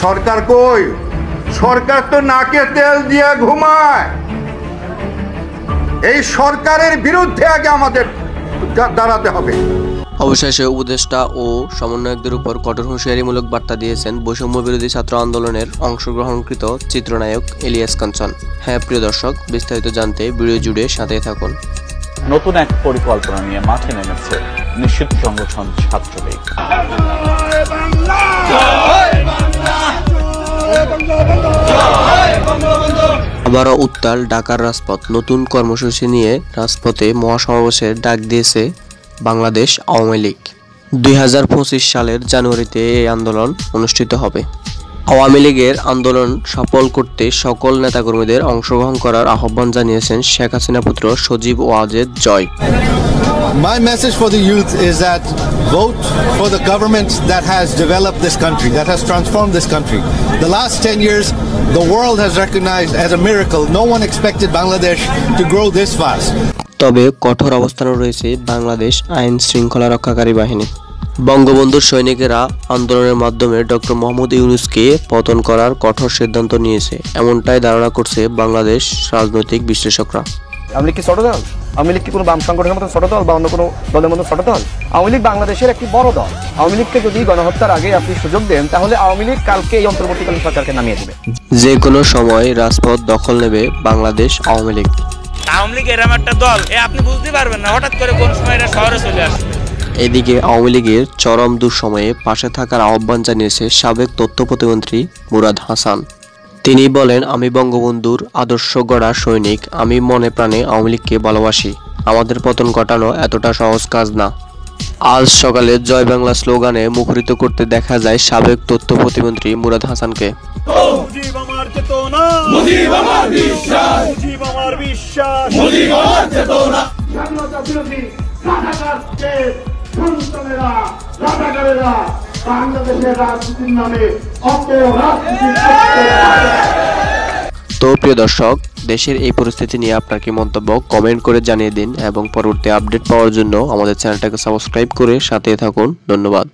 সরকার কই? সরকার তো নাকে তেল দিয়ে ঘুমায়। এই সরকারের বিরুদ্ধে আগে আমাদের দাঁড়াতে হবে। অবশেষে উপদেষ্টা ও সমন্বয়কদের উপর কঠোর হুঁশিয়ারিমূলক বার্তা দিয়েছেন বৈষম্য বিরোধী ছাত্র আন্দোলনের অংশগ্রহণকৃত চিত্রনায়ক ইলিয়াস কাঞ্চন। হ্যাঁ প্রিয় দর্শক, বিস্তারিত জানতে ভিডিও জুড়ে সাথে থাকুন। নতুন এক পরিকল্পনা নিয়ে মাঠে নেমেছে নিষিদ্ধ সংগঠন ছাত্রলীগ। আবারও উত্তাল ঢাকার রাজপথ। নতুন কর্মসূচি নিয়ে রাজপথে মহাসমাবেশের ডাক দিয়েছে বাংলাদেশ আওয়ামী লীগ। 2025 সালের জানুয়ারিতে এই আন্দোলন অনুষ্ঠিত হবে। আওয়ামী লীগের আন্দোলন সফল করতে সকল নেতাকর্মীদের অংশগ্রহণ করার আহ্বান জানিয়েছেন শেখ হাসিনা পুত্র Sajeeb Wazed Joy. My message for the youth is that vote for the government that has developed this country, that has transformed this country. The last 10 years, the world has recognized as a miracle. No one expected Bangladesh to grow this fast. তবে কঠোর অবস্থানে রয়েছে বাংলাদেশ আইন শৃঙ্খলা রক্ষাকারী বাহিনী। বঙ্গবন্ধুর সৈনিকেরা আন্দোলনের মাধ্যমে ডক্টর মোহাম্মদ ইউনূসকে পতন করার কঠোর সিদ্ধান্ত নিয়েছে, এমনটাই ধারণা করছে বাংলাদেশ রাজনৈতিক বিশ্লেষকরা। আওয়ামী লীগ কি ছোট দল? আওয়ামী লীগ কি কোনো বাম সংগঠনের মতো ছোট দল বা অন্য কোনো দলের মতো ছোট দল? আওয়ামী লীগ বাংলাদেশের একটি বড় দল। আওয়ামী লীগকে যদি গণহত্যার আগে আপনি সুযোগ দেন, তাহলে আওয়ামী লীগ কালকে এই অন্তর্বর্তীকালীন সরকারকে নামিয়ে দেবে। যে কোনো সময় রাজপথ দখল নেবে বাংলাদেশ আওয়ামী লীগ। আওয়ামী লীগ এরকম একটা দল, আপনি বুঝতে পারবেন না হঠাৎ করে কোন সময় এরা শহরে চলে আসবে। এদিকে আওয়ামী লীগের চরম দুঃসময়ে পাশে থাকার আহ্বান জানিয়েছে সাবেক তথ্য প্রতিমন্ত্রী মুরাদ হাসান। তিনি বলেন, আমি বঙ্গবন্ধুর আদর্শ গড়া সৈনিক, আমি মনে প্রাণে আওয়ামী লীগকে ভালোবাসি। আমাদের পতন ঘটানো এতটা সহজ কাজ না। আজ সকালে জয় বাংলা স্লোগানে মুখরিত করতে দেখা যায় সাবেক তথ্য প্রতিমন্ত্রী মুরাদ হাসানকে। তো প্রিয় দর্শক, দেশের এই পরিস্থিতি নিয়ে আপনার কি মন্তব্য কমেন্ট করে জানিয়ে দিন এবং পরবর্তী আপডেট পাওয়ার জন্য আমাদের চ্যানেলটাকে সাবস্ক্রাইব করে সাথে থাকুন। ধন্যবাদ।